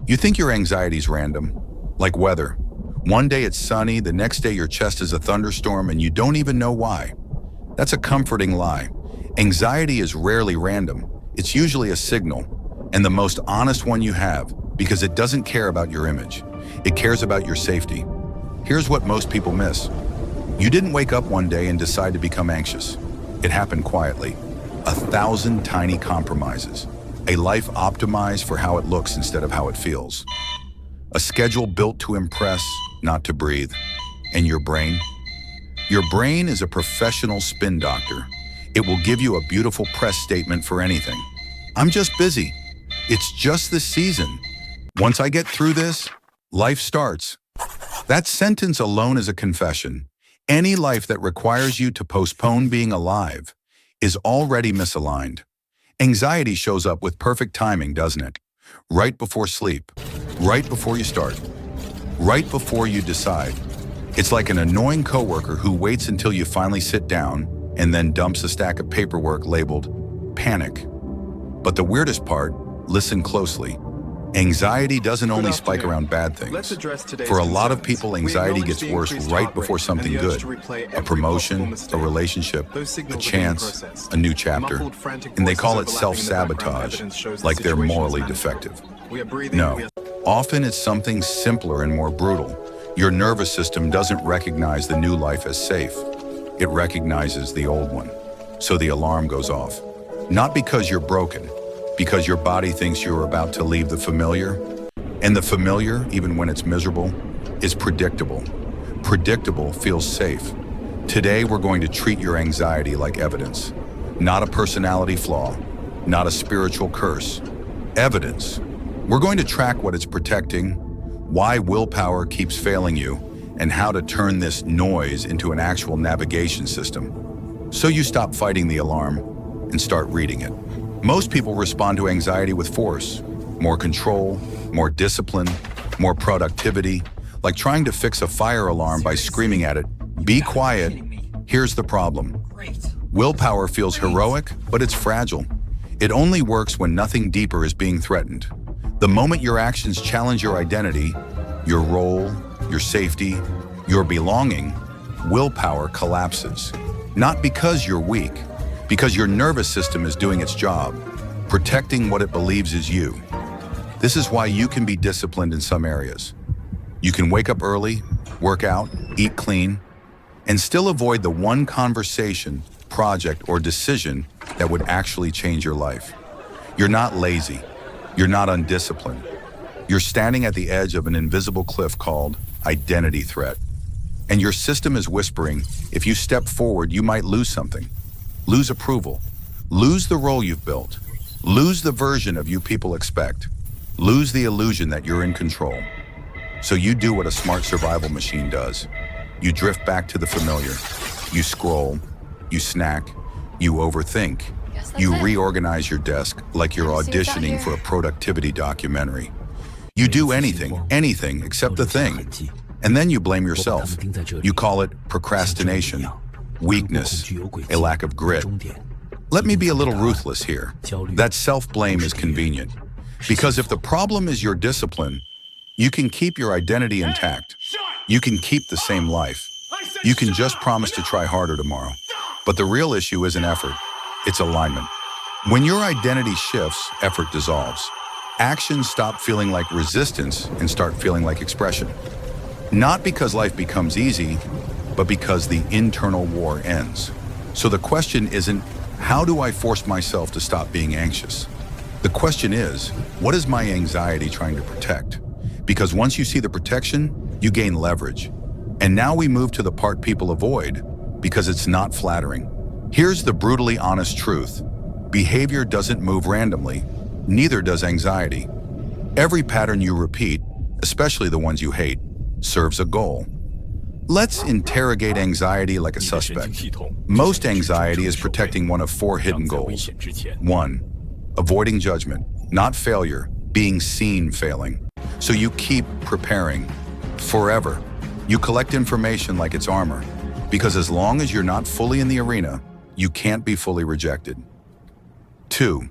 You think your anxiety's random, like weather. One day it's sunny, the next day your chest is a thunderstorm, and you don't even know why. That's a comforting lie. Anxiety is rarely random. It's usually a signal, and the most honest one you have, because it doesn't care about your image. It cares about your safety. Here's what most people miss. You didn't wake up one day and decide to become anxious. It happened quietly. 1,000 tiny compromises. A life optimized for how it looks instead of how it feels. A schedule built to impress, not to breathe. And your brain? Your brain is a professional spin doctor. It will give you a beautiful press statement for anything. I'm just busy. It's just this season. Once I get through this, life starts. That sentence alone is a confession. Any life that requires you to postpone being alive is already misaligned. Anxiety shows up with perfect timing, doesn't it? Right before sleep, right before you start, right before you decide. It's like an annoying coworker who waits until you finally sit down and then dumps a stack of paperwork labeled panic. But the weirdest part, listen closely. Anxiety doesn't only spike around bad things. For a lot of people, anxiety gets worse right before something good. A promotion, a relationship, a chance, a new chapter. And they call it self-sabotage, like they're morally defective. No, often it's something simpler and more brutal. Your nervous system doesn't recognize the new life as safe. It recognizes the old one. So the alarm goes off. Not because you're broken, because your body thinks you're about to leave the familiar. And the familiar, even when it's miserable, is predictable. Predictable feels safe. Today, we're going to treat your anxiety like evidence. Not a personality flaw, not a spiritual curse. Evidence. We're going to track what it's protecting, why willpower keeps failing you, and how to turn this noise into an actual navigation system. So you stop fighting the alarm and start reading it. Most people respond to anxiety with force, more control, more discipline, more productivity, like trying to fix a fire alarm by screaming at it, "Be quiet." Here's the problem. Willpower feels heroic, but it's fragile. It only works when nothing deeper is being threatened. The moment your actions challenge your identity, your role, your safety, your belonging, willpower collapses. Not because you're weak, because your nervous system is doing its job, protecting what it believes is you. This is why you can be disciplined in some areas. You can wake up early, work out, eat clean, and still avoid the one conversation, project, or decision that would actually change your life. You're not lazy. You're not undisciplined. You're standing at the edge of an invisible cliff called identity threat. And your system is whispering, if you step forward, you might lose something. Lose approval, lose the role you've built, lose the version of you people expect, lose the illusion that you're in control. So you do what a smart survival machine does. You drift back to the familiar. You scroll, you snack, you overthink, you reorganize your desk like you're auditioning for a productivity documentary. You do anything except the thing. And then you blame yourself. You call it procrastination. Weakness, a lack of grit. Let me be a little ruthless here. That self-blame is convenient. Because if the problem is your discipline, you can keep your identity intact. You can keep the same life. You can just promise to try harder tomorrow. But the real issue isn't effort, it's alignment. When your identity shifts, effort dissolves. Actions stop feeling like resistance and start feeling like expression. Not because life becomes easy, but because the internal war ends. So the question isn't, how do I force myself to stop being anxious? The question is, what is my anxiety trying to protect? Because once you see the protection, you gain leverage. And now we move to the part people avoid, because it's not flattering. Here's the brutally honest truth. Behavior doesn't move randomly, neither does anxiety. Every pattern you repeat, especially the ones you hate, serves a goal. Let's interrogate anxiety like a suspect. Most anxiety is protecting one of 4 hidden goals. 1, avoiding judgment, not failure, being seen failing. So you keep preparing forever. You collect information like it's armor, because as long as you're not fully in the arena, you can't be fully rejected. 2,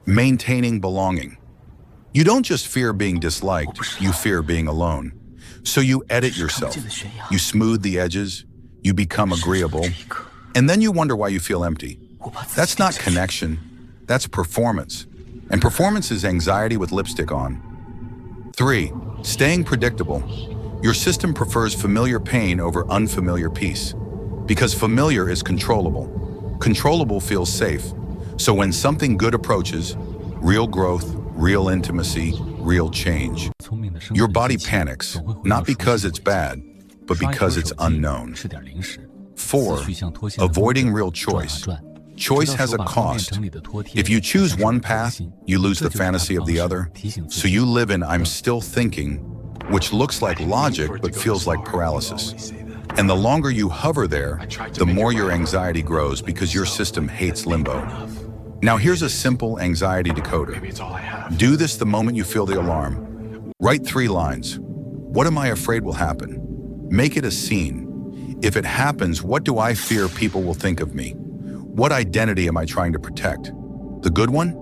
maintaining belonging. You don't just fear being disliked, you fear being alone. So you edit yourself, you smooth the edges, you become agreeable, and then you wonder why you feel empty. That's not connection, that's performance. And performance is anxiety with lipstick on. 3. Staying predictable. Your system prefers familiar pain over unfamiliar peace. Because familiar is controllable. Controllable feels safe. So when something good approaches, real growth, real intimacy, real change, your body panics, not because it's bad, but because it's unknown. 4. Avoiding real choice. Choice has a cost. If you choose one path, you lose the fantasy of the other. So you live in I'm still thinking, which looks like logic but feels like paralysis. And the longer you hover there, the more your anxiety grows because your system hates limbo. Now here's a simple anxiety decoder. Do this the moment you feel the alarm. Write 3 lines. What am I afraid will happen? Make it a scene. If it happens, what do I fear people will think of me? What identity am I trying to protect? The good one?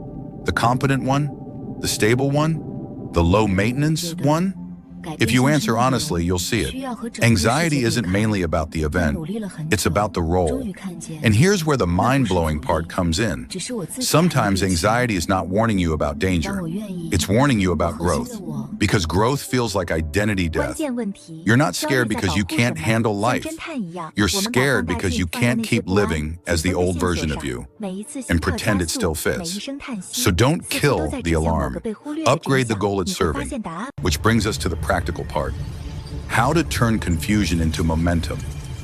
The competent one? The stable one? The low maintenance one? If you answer honestly, you'll see it. Anxiety isn't mainly about the event, it's about the role. And here's where the mind-blowing part comes in. Sometimes anxiety is not warning you about danger, it's warning you about growth. Because growth feels like identity death. You're not scared because you can't handle life. You're scared because you can't keep living as the old version of you and pretend it still fits. So don't kill the alarm. Upgrade the goal it's serving. Which brings us to the practical part. How to turn confusion into momentum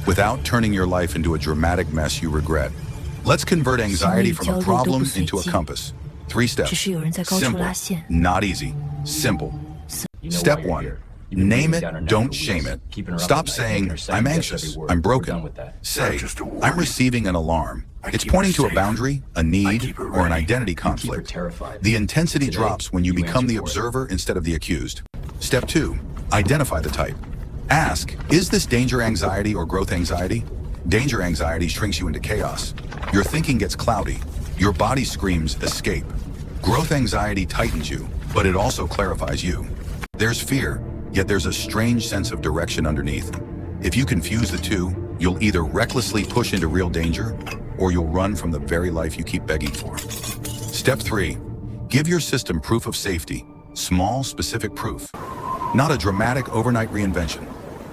without turning your life into a dramatic mess you regret. Let's convert anxiety from a problem into a compass. 3 steps. Simple, not easy. Simple. Step 1. Name it, don't shame it. Stop saying, I'm anxious, I'm broken. Say, I'm receiving an alarm. It's pointing to a boundary, a need, or an identity conflict. The intensity drops when you become the observer instead of the accused. Step 2. Identify the type. Ask, is this danger anxiety or growth anxiety? Danger anxiety shrinks you into chaos. Your thinking gets cloudy. Your body screams, escape. Growth anxiety tightens you, but it also clarifies you. There's fear, yet there's a strange sense of direction underneath. If you confuse the two, you'll either recklessly push into real danger, or you'll run from the very life you keep begging for. Step 3. Give your system proof of safety. Small, specific proof. Not a dramatic overnight reinvention.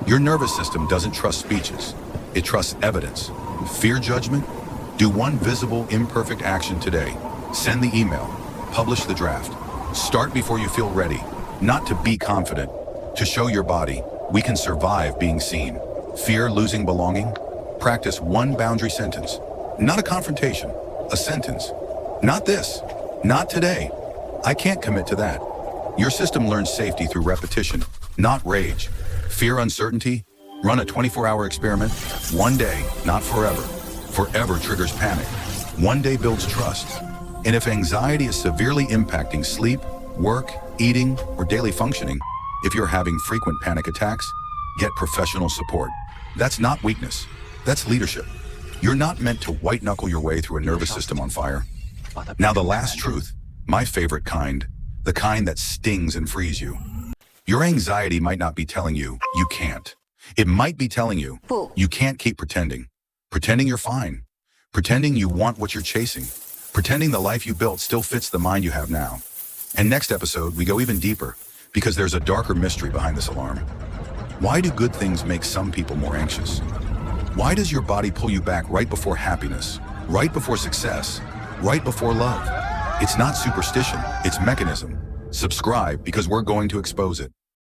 Your nervous system doesn't trust speeches. It trusts evidence. Fear judgment? Do one visible, imperfect action today. Send the email. Publish the draft. Start before you feel ready. Not to be confident. To show your body, we can survive being seen. Fear losing belonging? Practice one boundary sentence. Not a confrontation, a sentence. Not this. Not today. I can't commit to that. Your system learns safety through repetition, not rage. Fear uncertainty? Run a 24-hour experiment. One day, not forever. Forever triggers panic. One day builds trust. And if anxiety is severely impacting sleep, work, eating, or daily functioning, if you're having frequent panic attacks, get professional support. That's not weakness. That's leadership. You're not meant to white-knuckle your way through a nervous system on fire. Now the last truth, my favorite kind, the kind that stings and frees you. Your anxiety might not be telling you, you can't. It might be telling you, you can't keep pretending. Pretending you're fine. Pretending you want what you're chasing. Pretending the life you built still fits the mind you have now. And next episode, we go even deeper, because there's a darker mystery behind this alarm. Why do good things make some people more anxious? Why does your body pull you back right before happiness, right before success, right before love? It's not superstition, it's mechanism. Subscribe because we're going to expose it.